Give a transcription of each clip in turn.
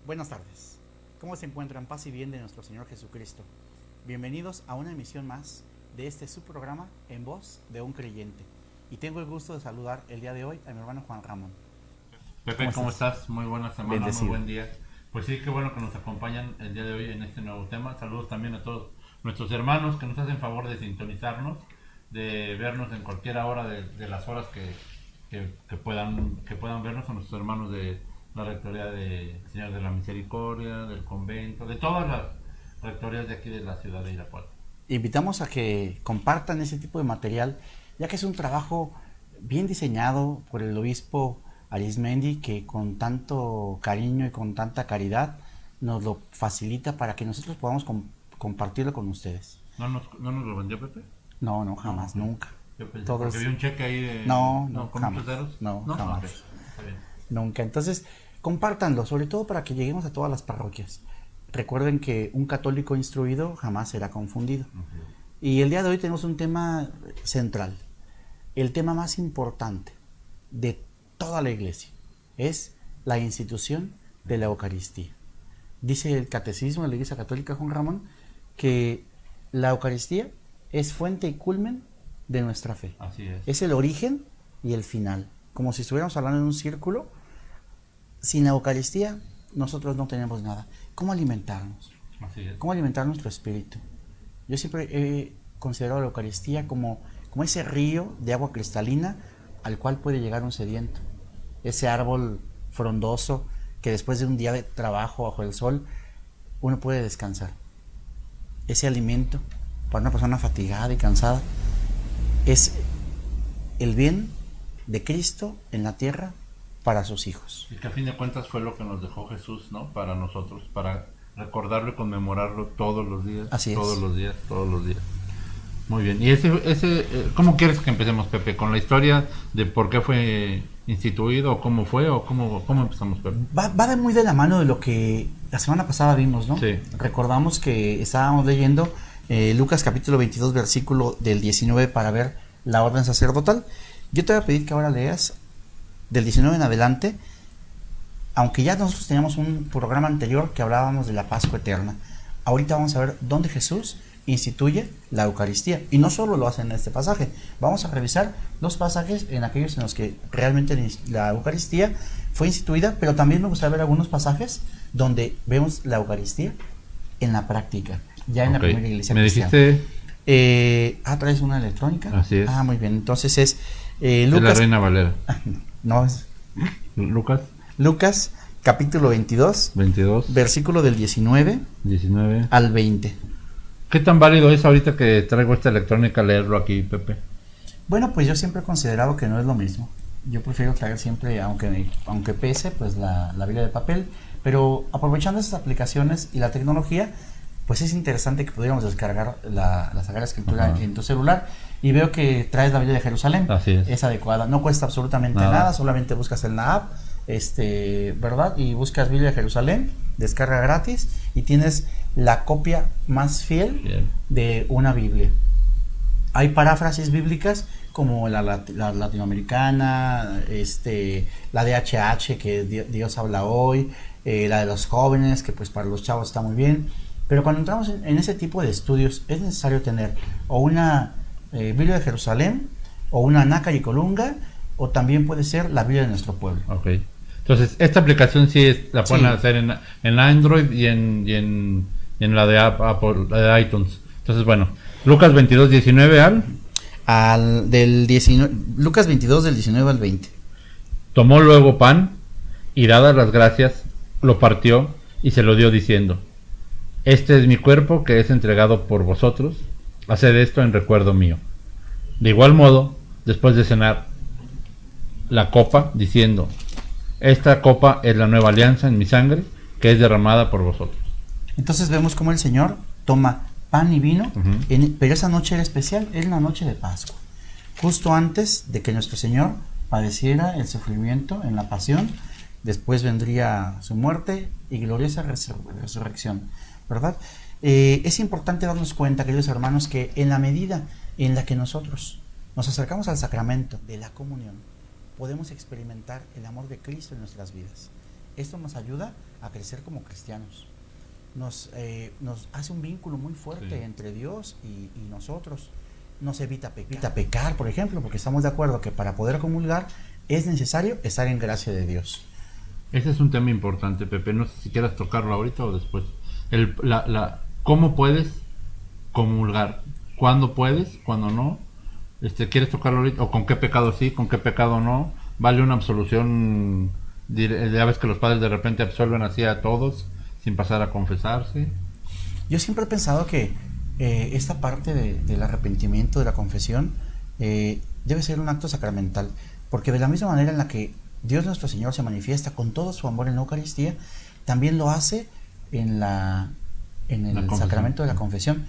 Buenas tardes. ¿Cómo se encuentran? Paz y bien de nuestro Señor Jesucristo. Bienvenidos a una emisión más de este su programa En Voz de un Creyente. Y tengo el gusto de saludar el día de hoy a mi hermano Juan Ramón. Pepe, ¿cómo estás? Muy buena semana, Bendecido. muy buen día. Pues sí, qué bueno que nos acompañan el día de hoy en este nuevo tema. Saludos también a todos nuestros hermanos que nos hacen favor de sintonizarnos, de vernos en cualquier hora de las horas que puedan vernos, a nuestros hermanos de la Rectoría de Señor de la Misericordia, del convento, de todas las rectorías de aquí de la ciudad de Irapuato. Invitamos a que compartan ese tipo de material, ya que es un trabajo bien diseñado por el obispo Arismendi, que con tanto cariño y con tanta caridad nos lo facilita para que nosotros podamos compartirlo con ustedes. ¿No nos lo vendió Pepe? No, jamás, No, nunca. Yo pensé, Todos, porque vi un cheque ahí de... no, ¿con jamás. muchos ceros? No, jamás. Ok, está bien. Nunca. Entonces, compártanlo, sobre todo para que lleguemos a todas las parroquias. Recuerden que un católico instruido jamás será confundido. Y el día de hoy tenemos un tema central. El tema más importante de toda la iglesia es la institución de la Eucaristía. Dice el Catecismo de la Iglesia Católica, Juan Ramón, que la Eucaristía es fuente y culmen de nuestra fe. Así es. Es el origen y el final. Como si estuviéramos hablando en un círculo. Sin la Eucaristía nosotros no tenemos nada. ¿Cómo alimentarnos? Así es. ¿Cómo alimentar nuestro espíritu? Yo siempre he considerado la Eucaristía como ese río de agua cristalina al cual puede llegar un sediento. Ese árbol frondoso que después de un día de trabajo bajo el sol uno puede descansar. Ese alimento para una persona fatigada y cansada es el bien de Cristo en la tierra para sus hijos. Y que a fin de cuentas fue lo que nos dejó Jesús, ¿no? Para nosotros, para recordarlo y conmemorarlo todos los días. Así es. Todos los días. Muy bien. ¿Y cómo quieres que empecemos, Pepe? ¿Con la historia de por qué fue instituido, o cómo fue, o cómo empezamos, Pepe? Va muy de la mano de lo que la semana pasada vimos, ¿no? Sí. Recordamos que estábamos leyendo Lucas capítulo 22, versículo del 19 para ver la orden sacerdotal. Yo te voy a pedir que ahora leas del 19 en adelante, aunque ya nosotros teníamos un programa anterior que hablábamos de la Pascua Eterna. Ahorita vamos a ver dónde Jesús instituye la Eucaristía. Y no solo lo hace en este pasaje, vamos a revisar los pasajes en aquellos en los que realmente la Eucaristía fue instituida, pero también me gustaría ver algunos pasajes donde vemos la Eucaristía en la práctica, ya en la primera iglesia cristiana. ¿Me dijiste? ¿Traes una electrónica? Así es. Muy bien, entonces es Es Lucas... la Reina Valera. No, es Lucas capítulo 22, 22, versículo del 19 al 20. ¿Qué tan válido es ahorita que traigo esta electrónica leerlo aquí, Pepe? Bueno, pues yo siempre he considerado que no es lo mismo. Yo prefiero traer siempre, aunque pese, pues la Biblia de papel. Pero aprovechando esas aplicaciones y la tecnología, pues es interesante que pudiéramos descargar la Sagrada Escritura en tu celular. Y veo que traes la Biblia de Jerusalén. Así es. Es adecuada. No cuesta absolutamente nada, solamente buscas en la app, ¿verdad? Y buscas Biblia de Jerusalén, descarga gratis y tienes la copia más fiel de una Biblia. Hay paráfrasis bíblicas como la latinoamericana, la de HH, que Dios habla hoy, la de los jóvenes, que pues para los chavos está muy bien. Pero cuando entramos en ese tipo de estudios es necesario tener o una Biblia de Jerusalén, o una Nácar y Colunga, o también puede ser la Biblia de nuestro pueblo. Ok. Entonces, esta aplicación la pueden hacer en Android y en la de Apple, la de iTunes. Entonces, bueno, Lucas 22, 19 Lucas 22 del 19 al 20. Tomó luego pan y dadas las gracias, lo partió y se lo dio diciendo: este es mi cuerpo que es entregado por vosotros, haced esto en recuerdo mío. De igual modo, después de cenar, la copa, diciendo: esta copa es la nueva alianza en mi sangre, que es derramada por vosotros. Entonces vemos cómo el Señor toma pan y vino, pero esa noche era especial, era una noche de Pascua, justo antes de que nuestro Señor padeciera el sufrimiento en la pasión. Después vendría su muerte y gloriosa resurrección, ¿verdad? Es importante darnos cuenta, queridos hermanos, que en la medida en la que nosotros nos acercamos al sacramento de la comunión, podemos experimentar el amor de Cristo en nuestras vidas. Esto nos ayuda a crecer como cristianos. Nos hace un vínculo muy fuerte entre Dios y nosotros. Nos evita pecar, por ejemplo, porque estamos de acuerdo que para poder comulgar es necesario estar en gracia de Dios. Ese es un tema importante, Pepe. No sé si quieras tocarlo ahorita o después. ¿Cómo puedes comulgar? ¿Cuándo puedes? ¿Cuándo no? ¿Quieres tocarlo ahorita? ¿O con qué pecado sí? ¿Con qué pecado no? ¿Vale una absolución? Ya ves que los padres de repente absuelven así a todos sin pasar a confesarse. Yo siempre he pensado que esta parte del arrepentimiento, de la confesión, debe ser un acto sacramental, porque de la misma manera en la que Dios nuestro Señor se manifiesta con todo su amor en la Eucaristía, también lo hace en el sacramento de la confesión.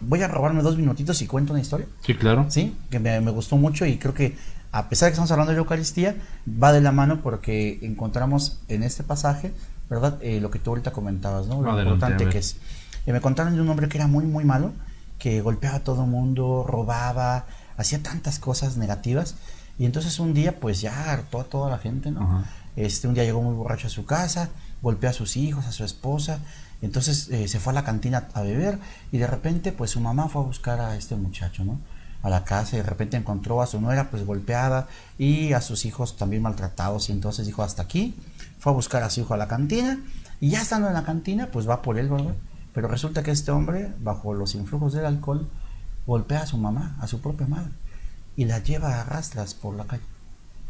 Voy a robarme 2 minutitos y cuento una historia. Sí, claro. Sí, que me gustó mucho, y creo que a pesar de que estamos hablando de la Eucaristía, va de la mano porque encontramos en este pasaje, ¿verdad? Lo que tú ahorita comentabas, ¿no? Lo importante que es. Me contaron de un hombre que era muy, muy malo, que golpeaba a todo mundo, robaba, hacía tantas cosas negativas. Y entonces un día pues ya hartó a toda la gente, ¿no? Uh-huh. Un día llegó muy borracho a su casa, golpeó a sus hijos, a su esposa. Entonces se fue a la cantina a beber, y de repente pues su mamá fue a buscar a este muchacho, ¿no? A la casa, y de repente encontró a su nuera pues golpeada y a sus hijos también maltratados, y entonces dijo: hasta aquí. Fue a buscar a su hijo a la cantina, y ya estando en la cantina pues va por él, ¿verdad? Pero resulta que este hombre, bajo los influjos del alcohol, golpea a su mamá, a su propia madre, y la lleva a rastras por la calle,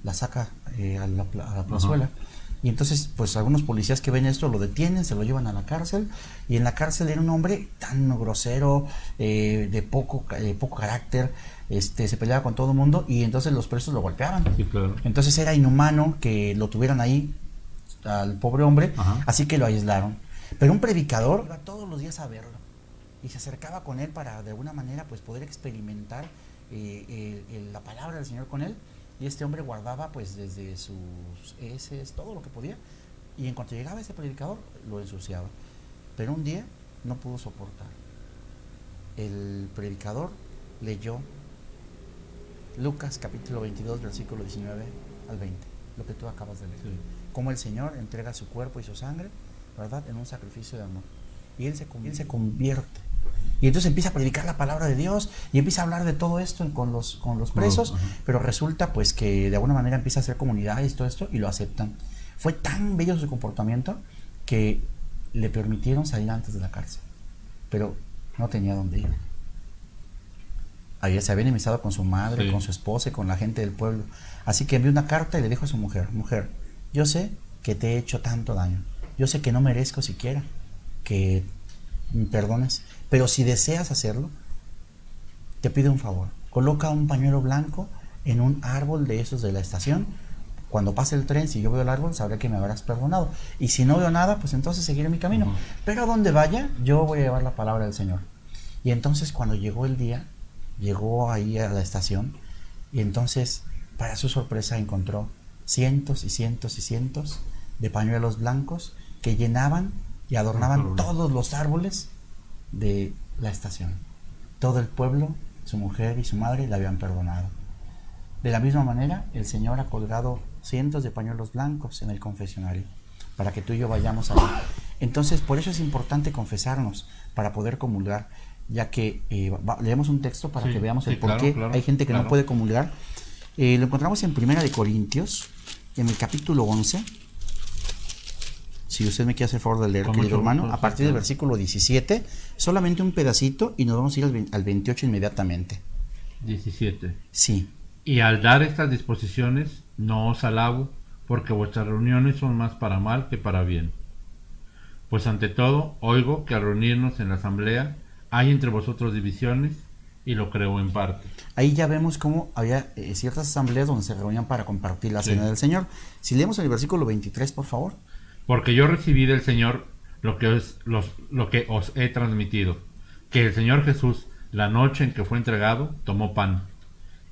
la saca a la plazuela. Uh-huh. Y entonces pues algunos policías que ven esto lo detienen, se lo llevan a la cárcel, y en la cárcel era un hombre tan grosero, de poco carácter, se peleaba con todo el mundo, y entonces los presos lo golpeaban. Sí, claro. Entonces era inhumano que lo tuvieran ahí al pobre hombre. Uh-huh. Así que lo aislaron. Pero un predicador iba todos los días a verlo y se acercaba con él para de alguna manera pues poder experimentar la palabra del Señor con él. Y este hombre guardaba pues desde sus heces, todo lo que podía, y en cuanto llegaba ese predicador lo ensuciaba. Pero un día no pudo soportar. El predicador leyó Lucas capítulo 22 versículo 19 al 20, lo que tú acabas de leer. Sí. Cómo el Señor entrega su cuerpo y su sangre, ¿verdad?, en un sacrificio de amor, y él se convierte. Y entonces empieza a predicar la palabra de Dios y empieza a hablar de todo esto con los presos. Uh-huh. Pero resulta pues que de alguna manera empieza a hacer comunidades y todo esto, y lo aceptan. Fue tan bello su comportamiento que le permitieron salir antes de la cárcel, pero no tenía dónde ir. Se había enemistado con su madre, sí, con su esposa y con la gente del pueblo. Así que envió una carta y le dijo a su mujer: mujer, yo sé que te he hecho tanto daño, yo sé que no merezco siquiera que me perdones, pero si deseas hacerlo, te pido un favor: coloca un pañuelo blanco en un árbol de esos de la estación. Cuando pase el tren, si yo veo el árbol, sabré que me habrás perdonado, y si no veo nada, pues entonces seguiré mi camino. Uh-huh. Pero a donde vaya, yo voy a llevar la palabra del Señor. Y entonces cuando llegó el día, llegó ahí a la estación, y entonces para su sorpresa encontró cientos y cientos y cientos de pañuelos blancos que llenaban y adornaban todos los árboles de la estación. Todo el pueblo, su mujer y su madre, le habían perdonado. De la misma manera, el Señor ha colgado cientos de pañuelos blancos en el confesionario para que tú y yo vayamos allí. Entonces, por eso es importante confesarnos para poder comulgar, ya que leemos un texto para que veamos el por qué hay gente que no puede comulgar. Lo encontramos en 1 de Corintios, en el capítulo 11. Si usted me quiere hacer favor de leer, querido hermano, a partir del versículo 17, solamente un pedacito, y nos vamos a ir al 28 inmediatamente. 17. Sí. Y al dar estas disposiciones, no os alabo, porque vuestras reuniones son más para mal que para bien. Pues ante todo, oigo que al reunirnos en la asamblea, hay entre vosotros divisiones, y lo creo en parte. Ahí ya vemos cómo había ciertas asambleas donde se reunían para compartir la cena del Señor. Si leemos el versículo 23, por favor. Porque yo recibí del Señor lo que os he transmitido, que el Señor Jesús, la noche en que fue entregado, tomó pan,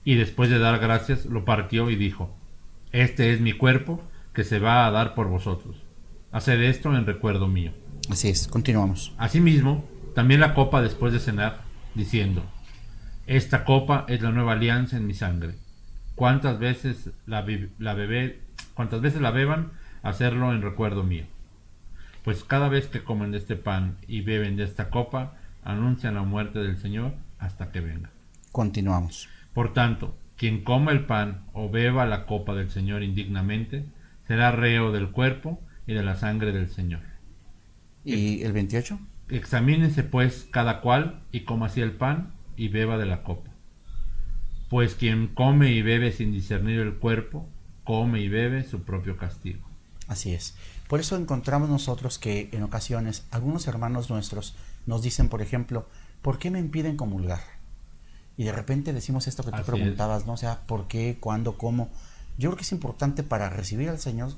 y después de dar gracias, lo partió y dijo: este es mi cuerpo, que se va a dar por vosotros. Haced esto en recuerdo mío. Así es, continuamos. Asimismo, también la copa después de cenar, diciendo: esta copa es la nueva alianza en mi sangre. Cuantas veces la beban, hacerlo en recuerdo mío. Pues cada vez que comen de este pan y beben de esta copa, anuncian la muerte del Señor hasta que venga. Continuamos. Por tanto, quien coma el pan o beba la copa del Señor indignamente, será reo del cuerpo y de la sangre del Señor. ¿Y el 28? Examínense pues cada cual y coma así el pan y beba de la copa. Pues quien come y bebe sin discernir el cuerpo, come y bebe su propio castigo. Así es. Por eso encontramos nosotros que en ocasiones algunos hermanos nuestros nos dicen, por ejemplo, ¿por qué me impiden comulgar? Y de repente decimos esto que tú preguntabas, ¿no? O sea, ¿por qué? ¿Cuándo? ¿Cómo? Yo creo que es importante para recibir al Señor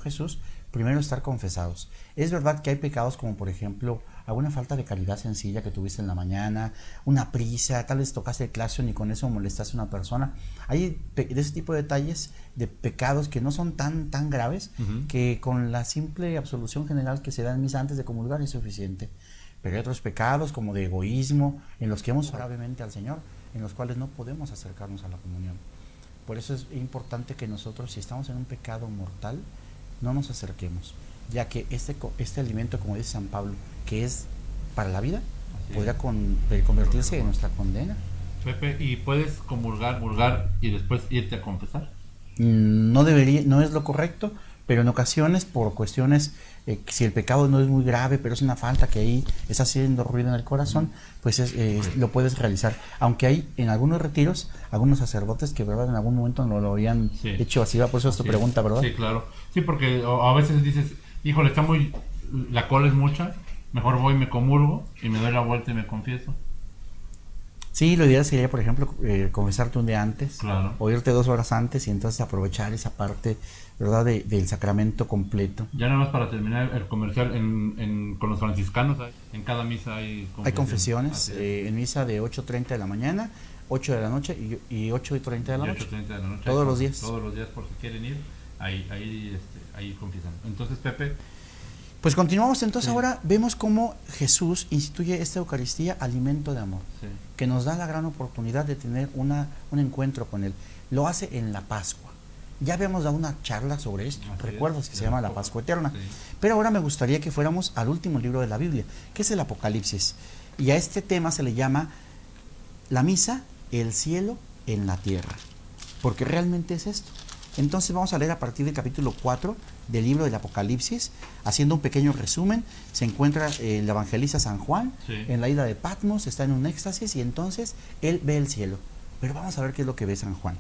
Jesús, primero estar confesados. Es verdad que hay pecados como, por ejemplo, alguna falta de caridad sencilla que tuviste en la mañana, una prisa, tal vez tocaste el claxon y con eso molestaste a una persona. Hay de ese tipo de detalles, de pecados que no son tan graves, que con la simple absolución general que se da en misa antes de comulgar es suficiente. Pero hay otros pecados como de egoísmo, en los que hemos gravemente al Señor, en los cuales no podemos acercarnos a la comunión. Por eso es importante que nosotros, si estamos en un pecado mortal, no nos acerquemos, ya que este alimento, como dice San Pablo, que es para la vida, podría convertirse en nuestra condena. Pepe, ¿y puedes comulgar y después irte a confesar? No debería, no es lo correcto, pero en ocasiones, por cuestiones, si el pecado no es muy grave, pero es una falta que ahí está haciendo ruido en el corazón, pues lo puedes realizar. Aunque hay en algunos retiros, algunos sacerdotes que, ¿verdad?, en algún momento no lo habían hecho así. Por eso es tu pregunta, ¿verdad? Sí, claro. Sí, porque a veces dices, híjole, la cola es mucha, mejor voy y me comulgo y me doy la vuelta y me confieso. Sí, lo ideal sería, por ejemplo, confesarte un día antes, claro, o irte 2 horas antes y entonces aprovechar esa parte, ¿verdad?, del sacramento completo. Ya nada más para terminar el comercial, con los franciscanos, en cada misa hay confesiones. Hay confesiones, en misa de 8:30 de la mañana, 8 de la noche y 8:30 de la noche. 8:30 de la noche. Todos los días. Todos los días, por si quieren ir, ahí confiesan. Entonces, Pepe. Pues continuamos, entonces ahora vemos cómo Jesús instituye esta Eucaristía, alimento de amor, que nos da la gran oportunidad de tener un encuentro con Él. Lo hace en la Pascua. Ya habíamos dado una charla sobre esto, recuerdas que se llama la Pascua Eterna. Pero ahora me gustaría que fuéramos al último libro de la Biblia, que es el Apocalipsis. Y a este tema se le llama la misa, el cielo en la tierra, porque realmente es esto. Entonces vamos a leer a partir del capítulo 4 del libro del Apocalipsis, haciendo un pequeño resumen. Se encuentra el evangelista San Juan en la isla de Patmos, está en un éxtasis y entonces él ve el cielo. Pero vamos a ver qué es lo que ve San Juan.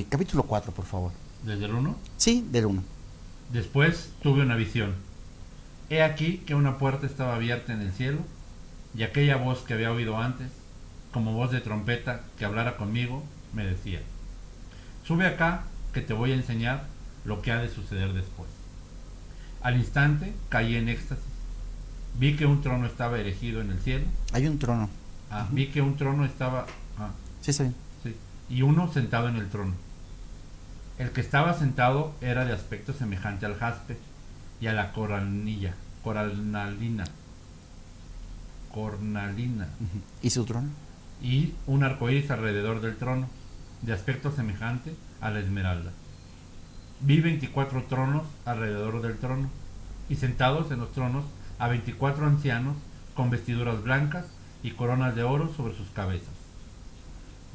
Capítulo 4, por favor. ¿Desde el 1? Sí, del 1. Después tuve una visión. He aquí que una puerta estaba abierta en el cielo, y aquella voz que había oído antes, como voz de trompeta que hablara conmigo, me decía: sube acá, que te voy a enseñar lo que ha de suceder después. Al instante caí en éxtasis. Vi que un trono estaba erigido en el cielo. Hay un trono. Vi que un trono estaba... Sí, está bien. Sí. Y uno sentado en el trono. El que estaba sentado era de aspecto semejante al jaspe y a la cornalina. ¿Y su trono? Y un arcoíris alrededor del trono, de aspecto semejante a la esmeralda. Vi 24 tronos alrededor del trono, y sentados en los tronos a 24 ancianos con vestiduras blancas y coronas de oro sobre sus cabezas.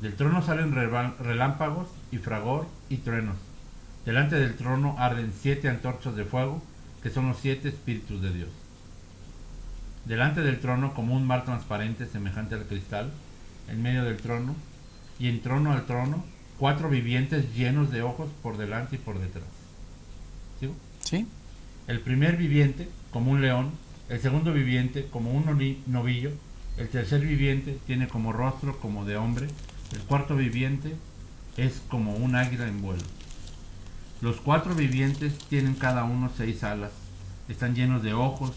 Del trono salen relámpagos y fragor y truenos. Delante del trono arden 7 antorchas de fuego, que son los 7 espíritus de Dios. Delante del trono, como un mar transparente semejante al cristal, en medio del trono, y en torno al trono, 4 vivientes llenos de ojos por delante y por detrás. ¿Sigo? Sí. El primer viviente como un león, el segundo viviente como un novillo, el tercer viviente tiene como rostro como de hombre, el cuarto viviente es como un águila en vuelo. Los 4 vivientes tienen cada uno 6 alas, están llenos de ojos,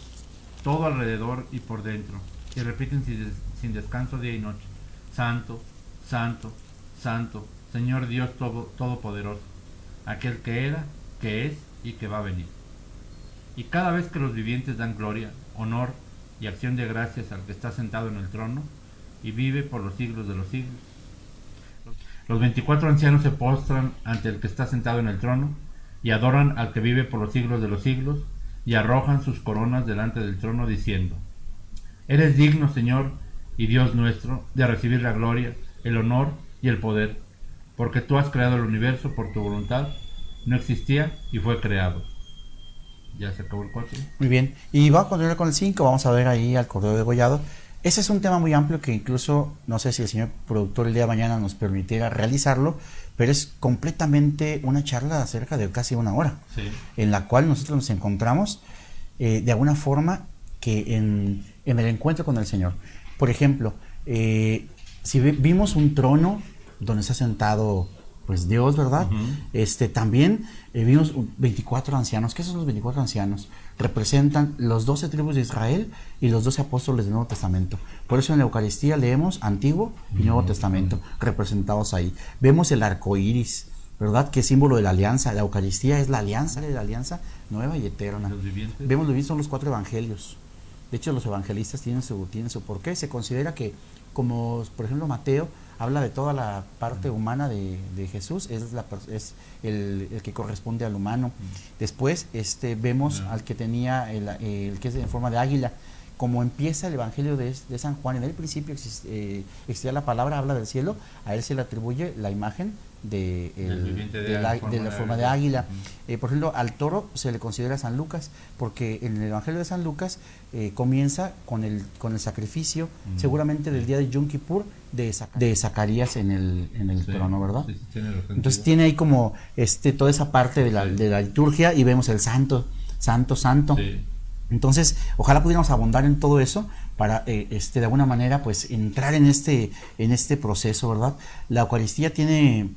todo alrededor y por dentro, y repiten sin descanso día y noche: Santo, Santo, Santo, Señor Dios Todopoderoso, aquel que era, que es y que va a venir. Y cada vez que los vivientes dan gloria, honor y acción de gracias al que está sentado en el trono y vive por los siglos de los siglos, los 24 ancianos se postran ante el que está sentado en el trono y adoran al que vive por los siglos de los siglos, y arrojan sus coronas delante del trono diciendo: Eres digno, Señor y Dios nuestro, de recibir la gloria, el honor y el poder, porque tú has creado el universo por tu voluntad, no existía y fue creado. Ya se acabó el 4. Muy bien, y vamos a continuar con el 5, vamos a ver ahí al Cordero Degollado. Ese es un tema muy amplio que incluso, no sé si el señor productor el día de mañana nos permitiera realizarlo, pero es completamente una charla acerca de casi una hora, sí, en la cual nosotros nos encontramos de alguna forma que en el encuentro con el Señor. Por ejemplo, si vimos un trono donde está sentado pues Dios, ¿verdad? También vimos 24 ancianos. ¿Qué son los 24 ancianos? Representan los 12 tribus de Israel y los 12 apóstoles del Nuevo Testamento. Por eso en la Eucaristía leemos Antiguo y Nuevo Testamento representados ahí. Vemos el arco iris, ¿verdad? Que es símbolo de la alianza. La Eucaristía es la alianza nueva y eterna. Vemos los vivientes, son los 4 evangelios. De hecho, los evangelistas tienen su porqué. Se considera que, como por ejemplo Mateo habla de toda la parte humana de Jesús, es el que corresponde al humano. Después vemos al que tenía el que es en forma de águila. Como empieza el Evangelio de San Juan, en el principio existía la palabra, habla del cielo, a él se le atribuye la imagen de la forma de águila. Por ejemplo, al toro se le considera San Lucas, porque en el Evangelio de San Lucas comienza con el sacrificio, seguramente del día de Yom Kippur, de Zacarías en el trono, ¿verdad? Sí, entonces tiene ahí como toda esa parte de la liturgia, y vemos el santo. Sí. Entonces, ojalá pudiéramos abundar en todo eso para, de alguna manera, pues, entrar en este proceso, ¿verdad? La Eucaristía tiene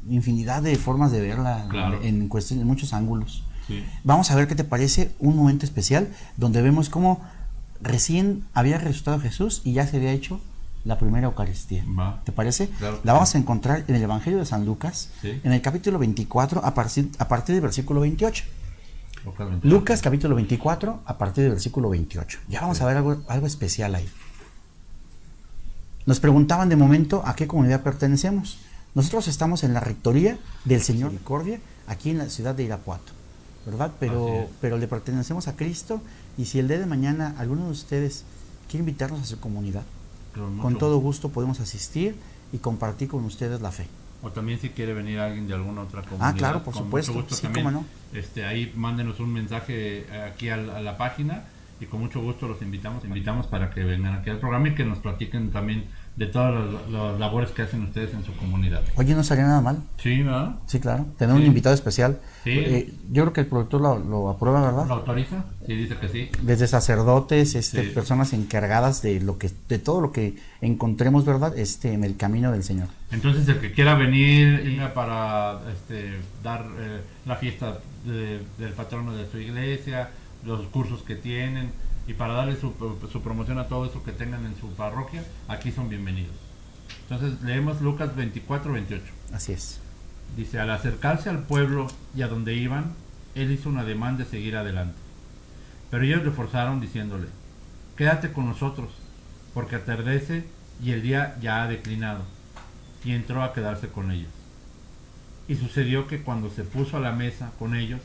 infinidad de formas de verla, claro, en muchos ángulos. Sí. Vamos a ver qué te parece un momento especial donde vemos cómo recién había resucitado Jesús y ya se había hecho la primera Eucaristía. ¿Te parece? Claro. La vamos a encontrar en el Evangelio de San Lucas, sí, en el capítulo 24, a partir del versículo 28. Lucas capítulo 24 a partir del versículo 28. Ya vamos a ver algo especial ahí. Nos preguntaban de momento a qué comunidad pertenecemos. Nosotros estamos en la rectoría del Señor Misericordia, aquí en la ciudad de Irapuato, ¿verdad? Pero le pertenecemos a Cristo, y si el día de mañana alguno de ustedes quiere invitarnos a su comunidad, con todo gusto podemos asistir y compartir con ustedes la fe. O también si quiere venir alguien de alguna otra comunidad. Claro, por supuesto. Mucho gusto, sí, también, cómo no. Ahí mándenos un mensaje aquí a la página, y con mucho gusto los invitamos para que vengan aquí al programa y que nos platiquen también de todas las labores que hacen ustedes en su comunidad. Oye, no estaría nada mal. Sí, ¿verdad? Sí, claro. Tener un invitado especial. Sí. Yo creo que el productor lo aprueba, ¿verdad? ¿Lo autoriza? Sí, dice que sí. Desde sacerdotes, personas encargadas de todo lo que encontremos, ¿verdad? En el camino del Señor. Entonces, el que quiera venir para dar la fiesta del patrono de su iglesia, los cursos que tienen, y para darle su promoción a todo eso que tengan en su parroquia, aquí son bienvenidos. Entonces leemos Lucas 24-28. Así es. Dice: al acercarse al pueblo y a donde iban, él hizo un ademán de seguir adelante. Pero ellos le forzaron diciéndole: quédate con nosotros, porque atardece y el día ya ha declinado. Y entró a quedarse con ellos. Y sucedió que cuando se puso a la mesa con ellos,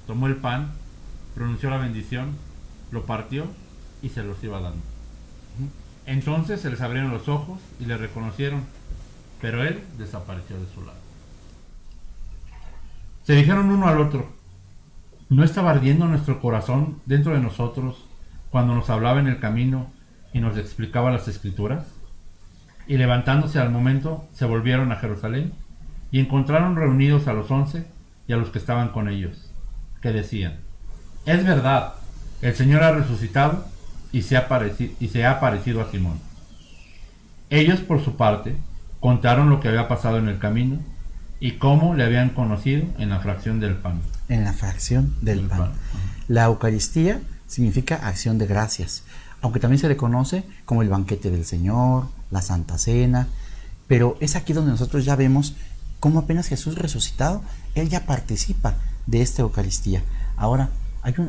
tomó el pan, pronunció la bendición, lo partió y se los iba dando. Entonces se les abrieron los ojos y le reconocieron, pero él desapareció de su lado. Se dijeron uno al otro: ¿no estaba ardiendo nuestro corazón dentro de nosotros cuando nos hablaba en el camino y nos explicaba las Escrituras? Y levantándose al momento, se volvieron a Jerusalén y encontraron reunidos a los 11 y a los que estaban con ellos, que decían: es verdad, el Señor ha resucitado y se ha aparecido a Simón. Ellos, por su parte, contaron lo que había pasado en el camino y cómo le habían conocido en la fracción del pan. En la fracción del pan. La Eucaristía significa acción de gracias, aunque también se le conoce como el banquete del Señor, la Santa Cena, pero es aquí donde nosotros ya vemos cómo apenas Jesús resucitado, Él ya participa de esta Eucaristía. Ahora,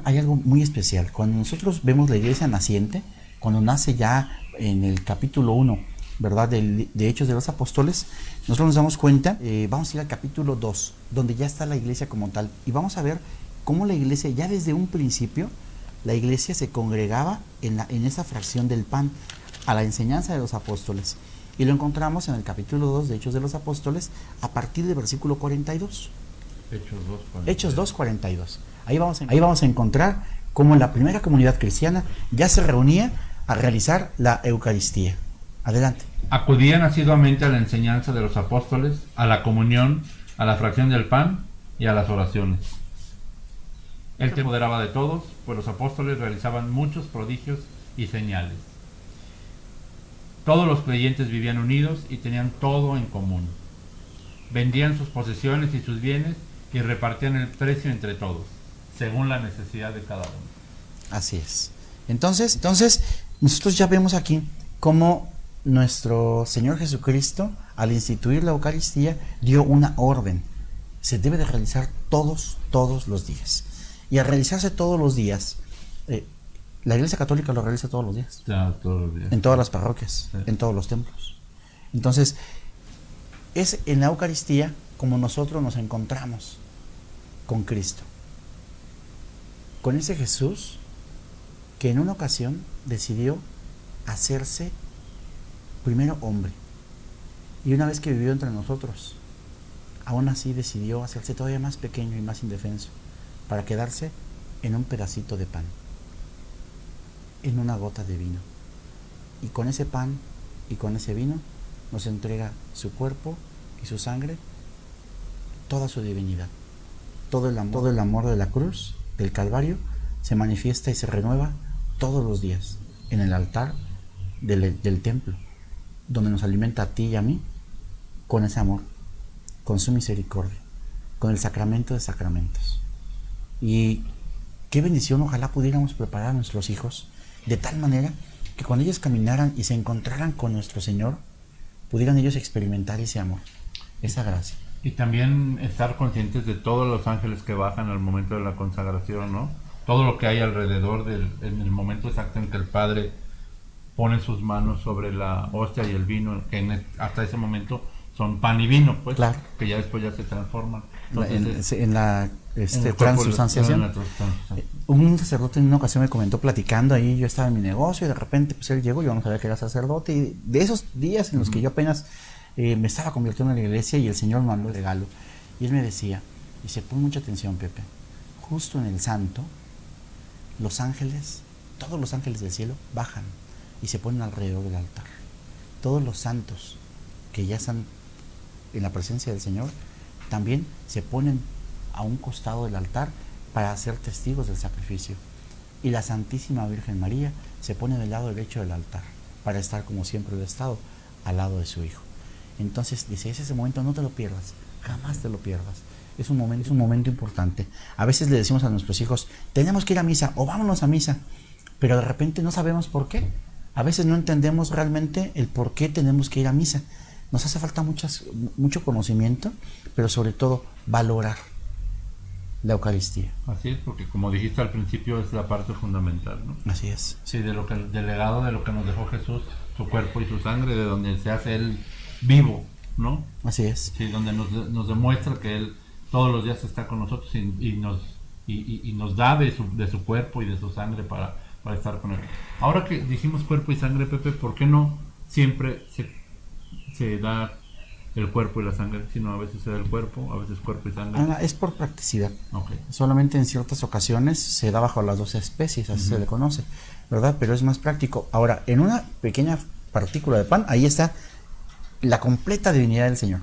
hay algo muy especial. Cuando nosotros vemos la iglesia naciente, cuando nace ya en el capítulo 1, ¿verdad? De Hechos de los Apóstoles, nosotros nos damos cuenta, vamos a ir al capítulo 2, donde ya está la iglesia como tal, y vamos a ver cómo la iglesia, ya desde un principio, la iglesia se congregaba en esa fracción del pan, a la enseñanza de los apóstoles. Y lo encontramos en el capítulo 2 de Hechos de los Apóstoles, a partir del versículo 42. Hechos 2, 42. Ahí vamos a encontrar cómo la primera comunidad cristiana ya se reunía a realizar la Eucaristía. Adelante. Acudían asiduamente a la enseñanza de los apóstoles, a la comunión, a la fracción del pan y a las oraciones. Él se moderaba de todos, pues los apóstoles realizaban muchos prodigios y señales. Todos los creyentes vivían unidos y tenían todo en común. Vendían sus posesiones y sus bienes y repartían el precio entre todos, según la necesidad de cada uno. Así es. Entonces, nosotros ya vemos aquí cómo nuestro Señor Jesucristo, al instituir la Eucaristía, dio una orden. Se debe de realizar todos los días. Y al realizarse todos los días, la Iglesia Católica lo realiza todos los días. Ya, todos los días. En todas las parroquias, sí. En todos los templos. Entonces, es en la Eucaristía como nosotros nos encontramos con Cristo. Con ese Jesús que en una ocasión decidió hacerse primero hombre. Y una vez que vivió entre nosotros, aún así decidió hacerse todavía más pequeño y más indefenso, para quedarse en un pedacito de pan, en una gota de vino. Y con ese pan y con ese vino nos entrega su cuerpo y su sangre, toda su divinidad. Todo el amor de la cruz, del Calvario, se manifiesta y se renueva todos los días en el altar del templo, donde nos alimenta a ti y a mí con ese amor, con su misericordia, con el sacramento de sacramentos. Y qué bendición, ojalá pudiéramos preparar a nuestros hijos de tal manera que cuando ellos caminaran y se encontraran con nuestro Señor, pudieran ellos experimentar ese amor, esa gracia. Y también estar conscientes de todos los ángeles que bajan al momento de la consagración, ¿no? Todo lo que hay alrededor en el momento exacto en que el Padre pone sus manos sobre la hostia y el vino, que hasta ese momento son pan y vino, pues, claro, que ya después ya se transforman. Entonces, en la transustanciación. Un sacerdote en una ocasión me comentó platicando ahí, yo estaba en mi negocio y de repente pues él llegó, yo no sabía que era sacerdote, y de esos días en los que yo apenas me estaba convirtiendo en la iglesia y el Señor me mandó el regalo, y él me decía, dice, pon mucha atención, Pepe, justo en el santo, los ángeles, todos los ángeles del cielo bajan y se ponen alrededor del altar. Todos los santos que ya están en la presencia del Señor también se ponen a un costado del altar para ser testigos del sacrificio. Y la Santísima Virgen María se pone del lado derecho del altar para estar, como siempre lo ha estado, al lado de su Hijo. Entonces dice, ese momento no te lo pierdas, jamás te lo pierdas. Es un momento importante. A veces le decimos a nuestros hijos, tenemos que ir a misa o vámonos a misa, pero de repente no sabemos por qué. A veces no entendemos realmente el por qué tenemos que ir a misa. Nos hace falta mucho conocimiento, pero sobre todo valorar la Eucaristía. Así es, porque como dijiste al principio es la parte fundamental, ¿no? Así es. Sí, del legado de lo que nos dejó Jesús, su cuerpo y su sangre, de donde se hace Él vivo, ¿no? Así es. Sí, donde nos demuestra que Él todos los días está con nosotros y nos da de su cuerpo y de su sangre para estar con Él. Ahora que dijimos cuerpo y sangre, Pepe, ¿por qué no siempre se da el cuerpo y la sangre, sino a veces se da el cuerpo, a veces cuerpo y sangre? Es por practicidad. Okay. Solamente en ciertas ocasiones se da bajo las dos especies, así se le conoce, ¿verdad? Pero es más práctico. Ahora, en una pequeña partícula de pan, ahí está la completa divinidad del Señor.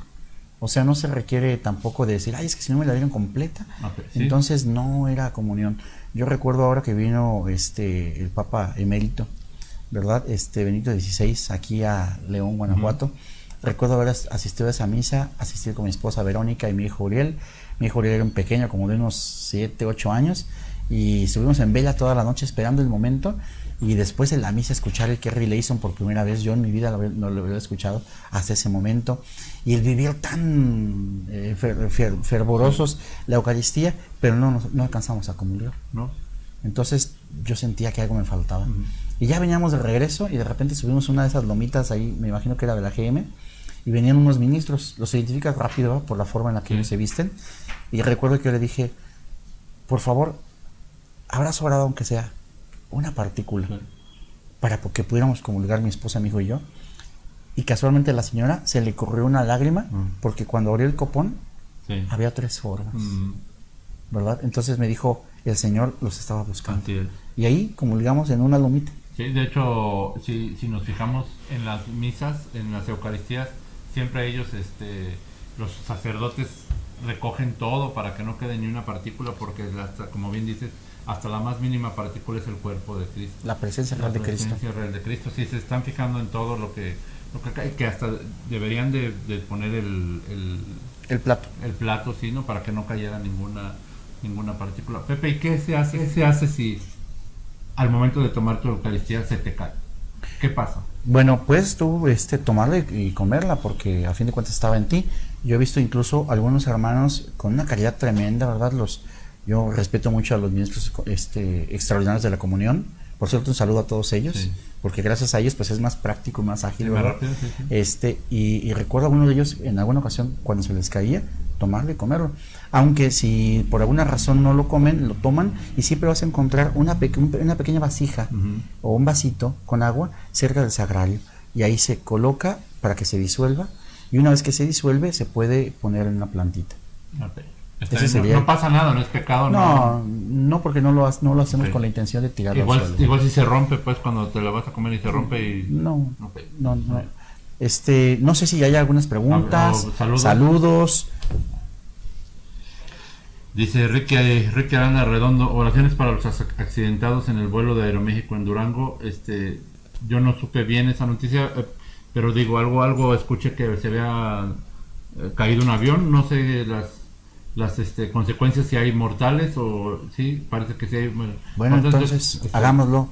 O sea, no se requiere tampoco de decir, ay, es que si no me la dieron completa, ¿sí? Entonces no era comunión. Yo recuerdo ahora que vino el Papa Emérito, ¿verdad? Benito XVI, aquí a León, Guanajuato. Recuerdo haber asistido a esa misa, asistir con mi esposa Verónica y mi hijo Uriel. Mi hijo Uriel era un pequeño, como de unos 7, 8 años, y estuvimos en vela toda la noche esperando el momento, y después en la misa escuchar el Kerry Layson por primera vez. Yo en mi vida no lo había escuchado hasta ese momento, y el vivir tan fervorosos la Eucaristía, pero no alcanzamos a comulgar, ¿no? Entonces yo sentía que algo me faltaba. Y ya veníamos de regreso y de repente subimos una de esas lomitas ahí, me imagino que era de la GM, y venían unos ministros, los identificas rápido, ¿verdad?, por la forma en la que ellos se visten. Y recuerdo que yo le dije, por favor, habrá sobrado aunque sea una partícula para que pudiéramos comulgar mi esposa, mi hijo y yo. Y casualmente a la señora se le corrió una lágrima porque cuando abrió el copón había 3 formas, ¿verdad? Entonces me dijo, el Señor los estaba buscando. Y ahí comulgamos en una lomita. Sí, de hecho, si nos fijamos en las misas, en las Eucaristías, siempre ellos, los sacerdotes recogen todo para que no quede ni una partícula, porque como bien dices, hasta la más mínima partícula es el cuerpo de Cristo. La presencia real de Cristo. La presencia real de Cristo. Sí, se están fijando en todo lo que cae, que hasta deberían de poner el plato. El plato, sí, ¿no? Para que no cayera ninguna partícula. Pepe, ¿y qué se hace? ¿Qué se hace si al momento de tomar tu Eucaristía se te cae? ¿Qué pasa? Bueno, puedes tú tomarla y comerla, porque a fin de cuentas estaba en ti. Yo he visto incluso algunos hermanos con una caridad tremenda, ¿verdad? Yo respeto mucho a los ministros extraordinarios de la comunión. Por cierto, un saludo a todos ellos, porque gracias a ellos pues es más práctico y más ágil, ¿verdad? Rápido, y recuerdo a uno de ellos en alguna ocasión cuando se les caía, tomarlo y comerlo. Aunque si por alguna razón no lo comen, lo toman y siempre vas a encontrar una pequeña vasija o un vasito con agua cerca del sagrario, y ahí se coloca para que se disuelva, y una vez que se disuelve se puede poner en una plantita. No pasa nada, no es pecado. No, porque no lo hacemos con la intención de tirarlo al suelo. Igual si se rompe, pues cuando te lo vas a comer y se rompe y... No. No sé si hay algunas preguntas. Saludos. Dice Ricky Aranda Redondo, oraciones para los accidentados en el vuelo de Aeroméxico en Durango. Yo no supe bien esa noticia, pero digo, algo escuché que se había caído un avión. No sé las consecuencias, si hay mortales o sí, parece que sí hay. Bueno, entonces hagámoslo.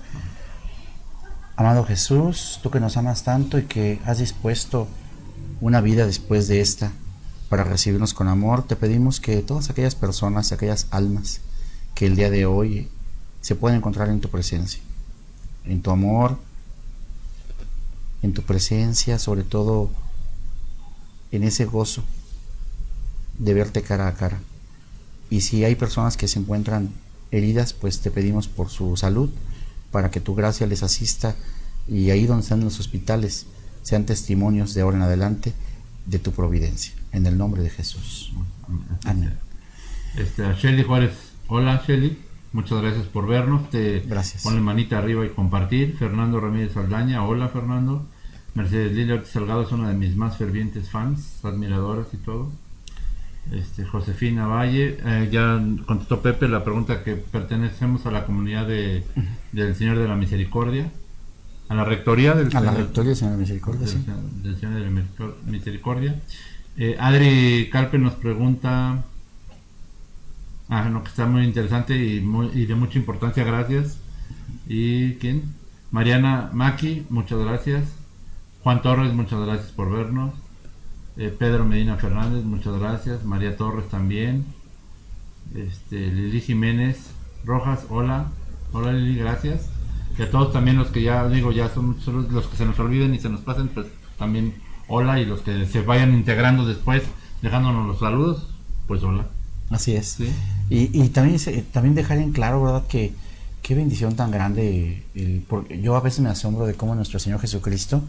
Amado Jesús, tú que nos amas tanto y que has dispuesto una vida después de esta para recibirnos con amor, te pedimos que todas aquellas personas, aquellas almas que el día de hoy se pueden encontrar en tu presencia, en tu amor, en tu presencia, sobre todo en ese gozo de verte cara a cara. Y si hay personas que se encuentran heridas, pues te pedimos por su salud, para que tu gracia les asista, y ahí donde están en los hospitales sean testimonios de ahora en adelante de tu providencia, en el nombre de Jesús. Amén. A Shelly Juárez, hola Shelly, muchas gracias por vernos. Gracias. Ponle manita arriba y compartir. Fernando Ramírez Saldaña, hola Fernando. Mercedes Lilia Ortiz Salgado es una de mis más fervientes fans, admiradoras y todo. Josefina Valle, ya contestó Pepe la pregunta, que pertenecemos a la comunidad del Señor de la Misericordia, a la rectoría del Señor de la Misericordia, sí. Del Señor de la Misericordia. Adri Calpe nos pregunta, que está muy interesante y de mucha importancia, gracias. ¿Y quién? Mariana Maki, muchas gracias. Juan Torres, muchas gracias por vernos. Pedro Medina Fernández, muchas gracias. María Torres también. Lili Jiménez Rojas, hola Lili, gracias. Y a todos también los que ya son muchos los que se nos olviden y se nos pasen, pues también hola, y los que se vayan integrando después dejándonos los saludos, pues hola. Así es. ¿Sí? Y también dejar en claro, ¿verdad?, que qué bendición tan grande. Porque yo a veces me asombro de cómo nuestro Señor Jesucristo,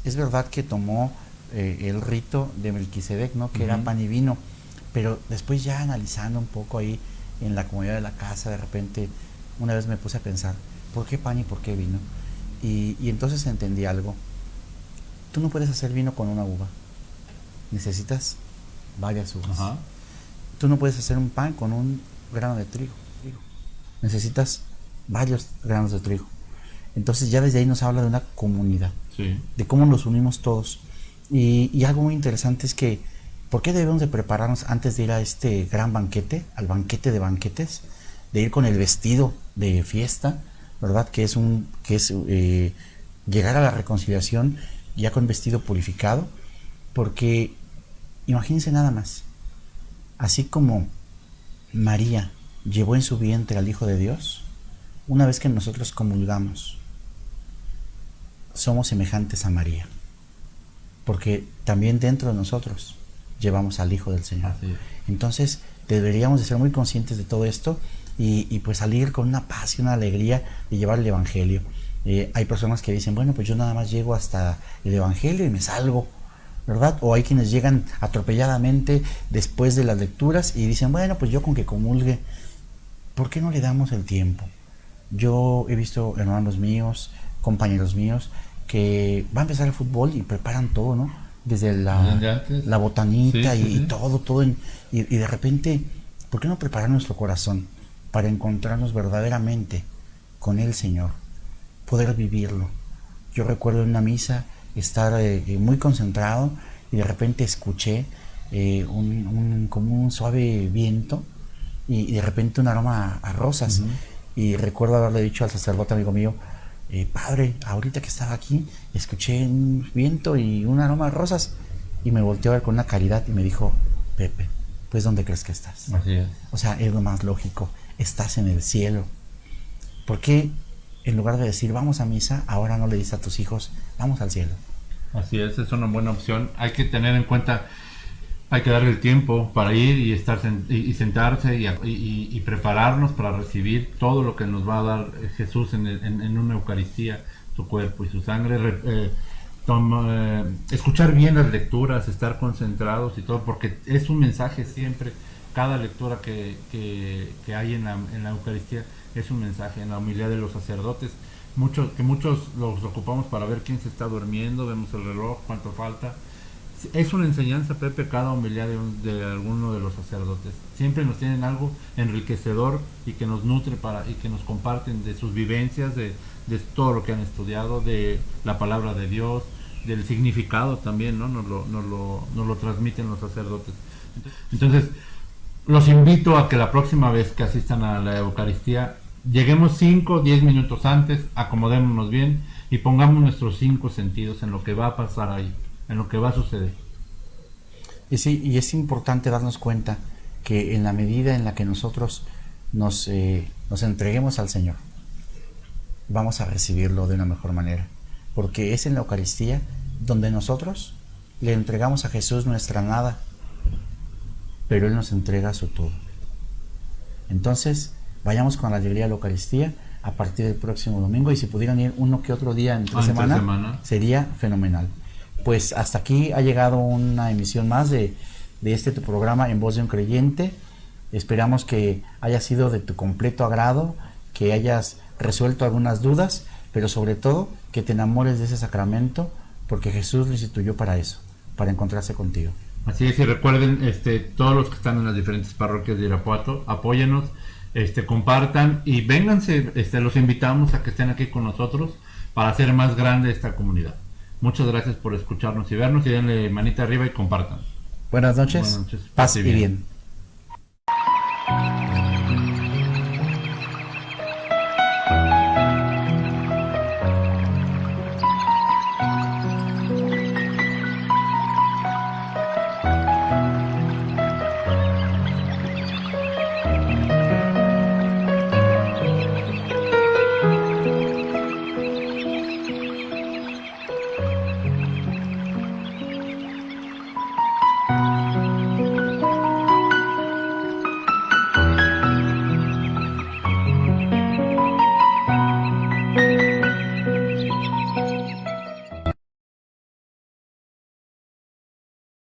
es verdad que tomó el rito de Melquisedec, ¿no?, que era pan y vino, pero después ya analizando un poco ahí en la comunidad de la casa, de repente una vez me puse a pensar, ¿por qué pan y por qué vino? Y entonces entendí algo. Tú no puedes hacer vino con una uva, necesitas varias uvas. Ajá. Tú no puedes hacer un pan con un grano de trigo, necesitas varios granos de trigo. Entonces ya desde ahí nos habla de una comunidad, sí, de cómo nos unimos todos. Y algo muy interesante es que, ¿por qué debemos de prepararnos antes de ir a este gran banquete, al banquete de banquetes, de ir con el vestido de fiesta, ¿verdad? Que es llegar a la reconciliación ya con vestido purificado, porque imagínense nada más, así como María llevó en su vientre al Hijo de Dios, una vez que nosotros comulgamos, somos semejantes a María, porque también dentro de nosotros llevamos al Hijo del Señor. Entonces deberíamos de ser muy conscientes de todo esto y pues salir con una paz y una alegría de llevar el Evangelio. Hay personas que dicen, bueno, pues yo nada más llego hasta el Evangelio y me salgo, ¿verdad? O hay quienes llegan atropelladamente después de las lecturas y dicen, bueno, pues yo con que comulgue. ¿Por qué no le damos el tiempo? Yo he visto hermanos míos, compañeros míos, que van a empezar el fútbol y preparan todo, ¿no? Desde la botanita y todo. Y de repente, ¿por qué no preparar nuestro corazón para encontrarnos verdaderamente con el Señor? Poder vivirlo. Yo recuerdo en una misa estar muy concentrado y de repente escuché como un suave viento y de repente un aroma a rosas. Y recuerdo haberle dicho al sacerdote amigo mío, padre, ahorita que estaba aquí escuché un viento y un aroma a rosas, y me volteó a ver con una caridad y me dijo, Pepe, pues ¿dónde crees que estás? Así es. O sea, es lo más lógico, estás en el cielo. ¿Por qué en lugar de decir vamos a misa, ahora no le dices a tus hijos vamos al cielo? Así es una buena opción. Hay que tener en cuenta, hay que darle el tiempo para ir y estar y sentarse y prepararnos para recibir todo lo que nos va a dar Jesús en una Eucaristía, su cuerpo y su sangre. Escuchar bien las lecturas, estar concentrados y todo, porque es un mensaje siempre. Cada lectura que hay en la Eucaristía es un mensaje. En la homilía de los sacerdotes, muchos los ocupamos para ver quién se está durmiendo, vemos el reloj, cuánto falta. Es una enseñanza, Pepe, cada homilía de alguno de los sacerdotes. Siempre nos tienen algo enriquecedor y que nos nutre y que nos comparten de sus vivencias, de todo lo que han estudiado, de la palabra de Dios, del significado también, ¿no? Nos lo transmiten los sacerdotes. Entonces, los invito a que la próxima vez que asistan a la Eucaristía, lleguemos 5 o 10 minutos antes, acomodémonos bien y pongamos nuestros 5 sentidos en lo que va a pasar ahí, en lo que va a suceder. Y sí, y es importante darnos cuenta que en la medida en la que nosotros nos entreguemos al Señor, vamos a recibirlo de una mejor manera, porque es en la Eucaristía donde nosotros le entregamos a Jesús nuestra nada, pero Él nos entrega su todo. Entonces, vayamos con la alegría a la Eucaristía a partir del próximo domingo, y si pudieran ir uno que otro día entre semana, sería fenomenal. Pues hasta aquí ha llegado una emisión más de este tu programa En Voz de un Creyente. Esperamos que haya sido de tu completo agrado, que hayas resuelto algunas dudas, pero sobre todo que te enamores de ese sacramento, porque Jesús lo instituyó para eso, para encontrarse contigo. Así es, y recuerden, todos los que están en las diferentes parroquias de Irapuato, apóyenos, compartan y vénganse, los invitamos a que estén aquí con nosotros para hacer más grande esta comunidad. Muchas gracias por escucharnos y vernos, y denle manita arriba y compartan. Buenas noches, paz y bien.